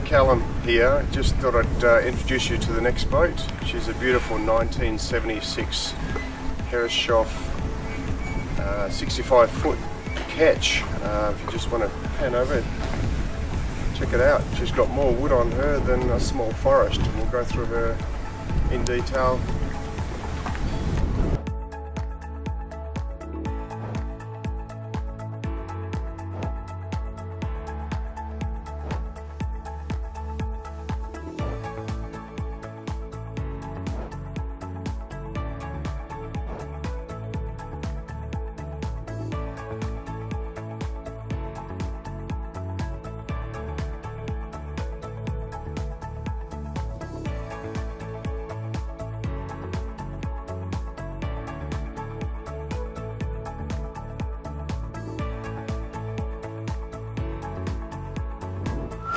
Callum here. Just thought I'd introduce you to the next boat. She's a beautiful 1976 Herreshoff 65-foot Ketch. If you just want to pan over, check it out. She's got more wood on her than a small forest. We'll go through her in detail.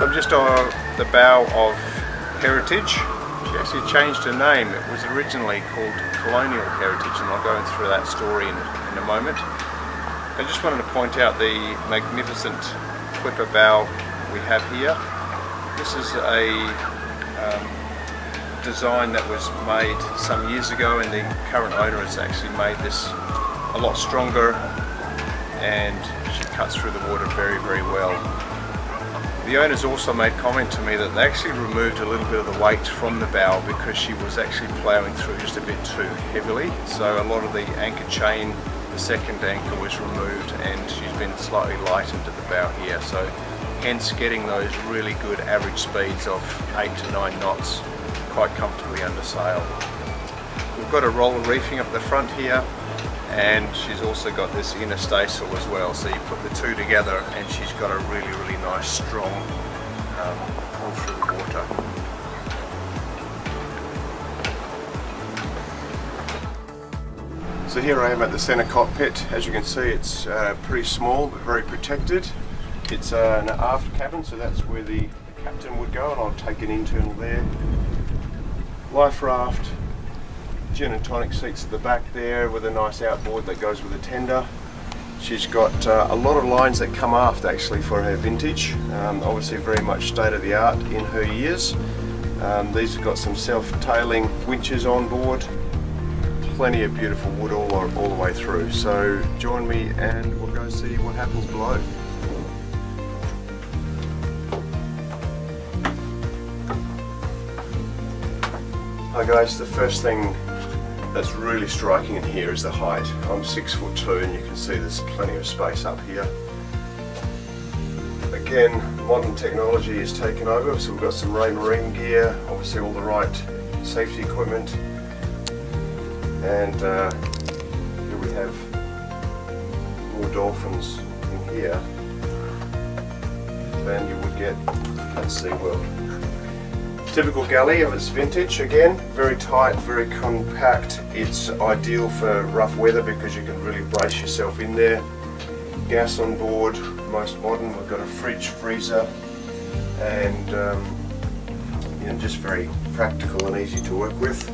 I'm just on the bow of Heritage. She actually changed her name. It was originally called Colonial Heritage, and I'll go through that story in a moment. I just wanted to point out the magnificent clipper bow we have here. This is a design that was made some years ago, and the current owner has actually made this a lot stronger, and she cuts through the water very, very well. The owners also made comment to me that they actually removed a little bit of the weight from the bow because she was actually ploughing through just a bit too heavily. So a lot of the anchor chain, the second anchor, was removed, and she's been slightly lightened at the bow here. So hence getting those really good average speeds of 8 to 9 knots quite comfortably under sail. We've got a roller reefing up the front here, and she's also got this inner staysail as well, so you put the two together and she's got a really, really nice strong pull through the water. So here I am at the centre cockpit. As you can see, it's pretty small but very protected. It's an aft cabin, so that's where the captain would go, and I'll take an internal there. Life raft, gin and tonic seats at the back there with a nice outboard that goes with the tender. She's got a lot of lines that come aft actually for her vintage. Obviously very much state of the art in her years. These have got some self-tailing winches on board. Plenty of beautiful wood all the way through. So join me and we'll go see what happens below. Hi guys, the first thing that's really striking in here is the height. I'm 6'2", and you can see there's plenty of space up here. Again, modern technology is taken over, so we've got some marine gear, obviously all the right safety equipment, and here we have more dolphins in here than you would get at SeaWorld. Typical galley of its vintage, again, very tight, very compact. It's ideal for rough weather because you can really brace yourself in there. Gas on board, most modern. We've got a fridge, freezer, and just very practical and easy to work with.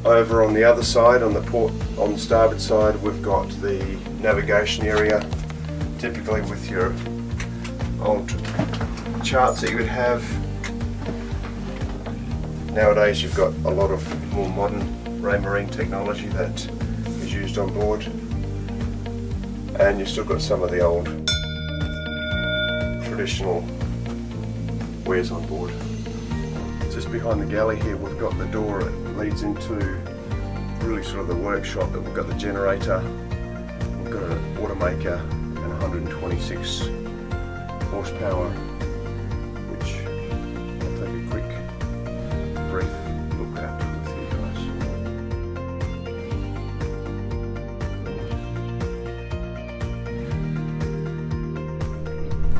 Over on the other side, on the starboard side, we've got the navigation area, typically with your old charts that you would have. Nowadays you've got a lot of more modern marine technology that is used on board, and you've still got some of the old traditional wares on board. Just behind the galley here we've got the door that leads into really sort of the workshop. That we've got the generator, we've got an automaker and 126 horsepower, which I'll take a quick brief look at with you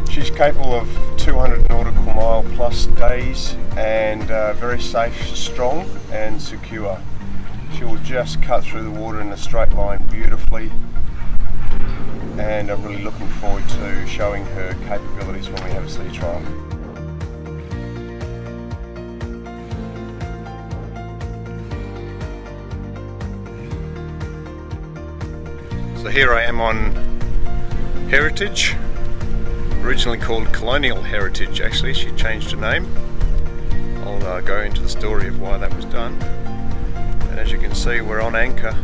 guys. She's capable of 200 nautical mile plus days, and very safe, strong and secure. She will just cut through the water in a straight line beautifully, and I'm really looking forward to showing her capabilities when we have a sea trial. So here I am on Heritage, originally called Colonial Heritage. Actually, she changed her name. I'll go into the story of why that was done. And as you can see, we're on anchor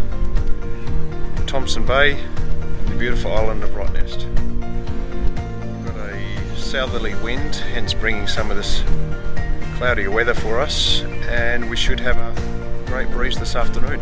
in Thompson Bay, the beautiful island of Rottnest. Got a southerly wind, hence bringing some of this cloudier weather for us, and we should have a great breeze this afternoon.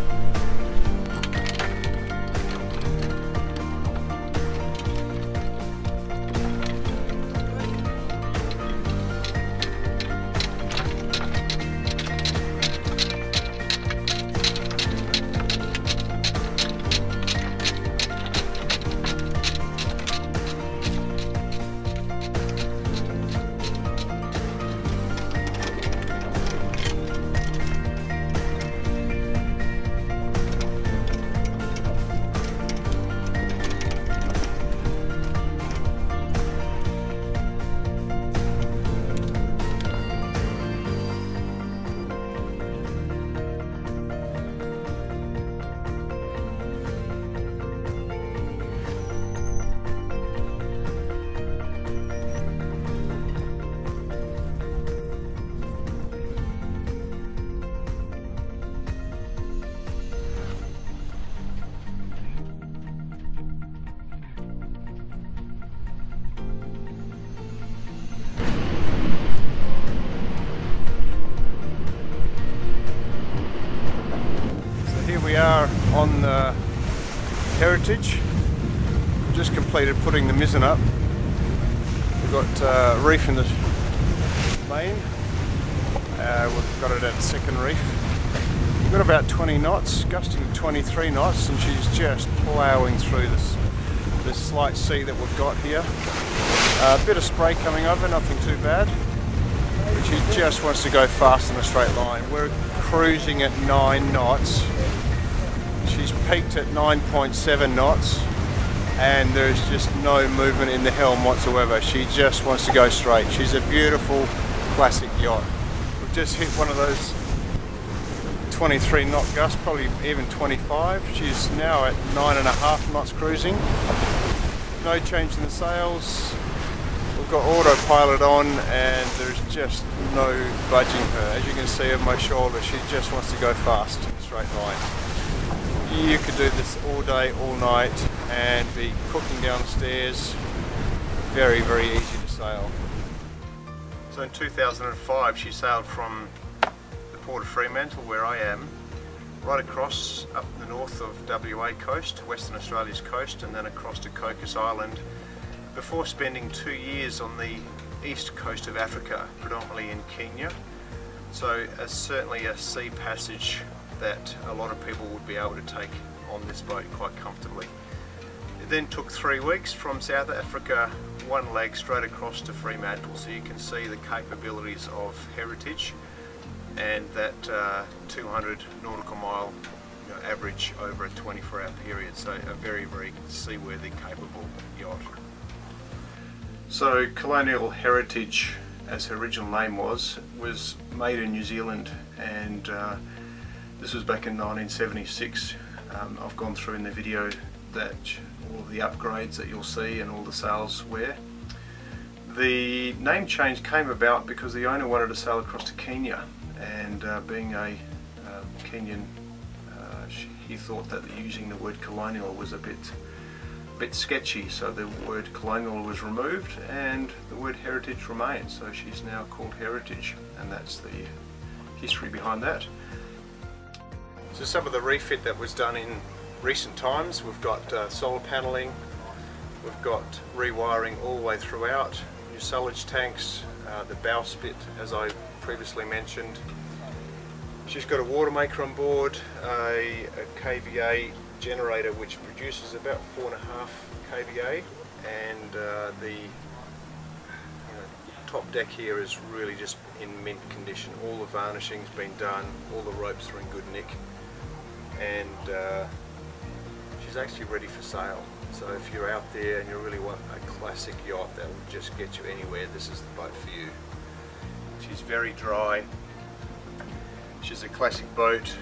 We are on the Heritage. We've just completed putting the mizzen up. We've got reef in the main. We've got it at second reef. We've got about 20 knots, gusting to 23 knots, and she's just ploughing through this slight sea that we've got here. A bit of spray coming over, nothing too bad. But she just wants to go fast in a straight line. We're cruising at 9 knots. She's peaked at 9.7 knots, and there's just no movement in the helm whatsoever. She just wants to go straight. She's a beautiful classic yacht. We've just hit one of those 23 knot gusts, probably even 25. She's now at 9.5 knots cruising. No change in the sails. We've got autopilot on, and there's just no budging her. As you can see on my shoulder, she just wants to go fast in a straight line. You could do this all day, all night, and be cooking downstairs. Very, very easy to sail. So in 2005 she sailed from the port of Fremantle, where I am, right across up the north of WA coast, Western Australia's coast, and then across to Cocos Island, before spending 2 years on the east coast of Africa, predominantly in Kenya. So certainly a sea passage that a lot of people would be able to take on this boat quite comfortably. It then took 3 weeks from South Africa, one leg straight across to Fremantle, so you can see the capabilities of Heritage and that 200 nautical mile average over a 24-hour period, so a very, very seaworthy, capable yacht. So Colonial Heritage, as her original name was made in New Zealand, and this was back in 1976. I've gone through in the video that all the upgrades that you'll see and all the sails wear. The name change came about because the owner wanted to sail across to Kenya, and being a Kenyan, he thought that using the word colonial was a bit sketchy, so the word colonial was removed and the word heritage remains. So she's now called Heritage, and that's the history behind that. So some of the refit that was done in recent times, we've got solar panelling, we've got rewiring all the way throughout, new silage tanks, the bowsprit as I previously mentioned. She's got a water maker on board, a KVA generator which produces about 4.5 kVA, and the top deck here is really just in mint condition. All the varnishing's been done, all the ropes are in good nick, and she's actually ready for sail. So if you're out there and you really want a classic yacht that will just get you anywhere, this is the boat for you. She's very dry, she's a classic boat.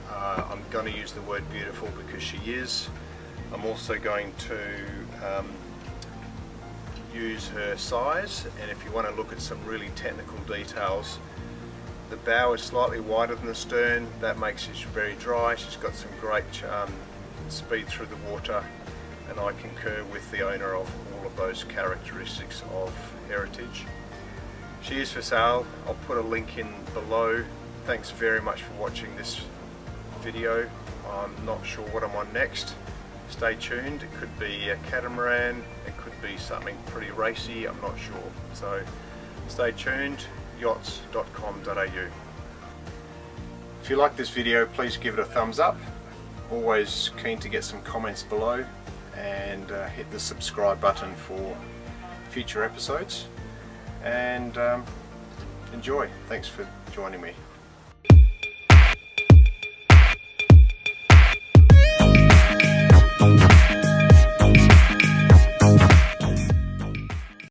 I'm going to use the word beautiful because she is. I'm also going to use her size, and if you want to look at some really technical details, the bow is slightly wider than the stern. That makes it very dry. She's got some great speed through the water, and I concur with the owner of all of those characteristics of Heritage. She is for sale. I'll put a link in below. Thanks very much for watching this video. I'm not sure what I'm on next. Stay tuned. It could be a catamaran, it could be something pretty racy, I'm not sure. So stay tuned, yachts.com.au. If you like this video, please give it a thumbs up. Always keen to get some comments below, and hit the subscribe button for future episodes, and enjoy. Thanks for joining me.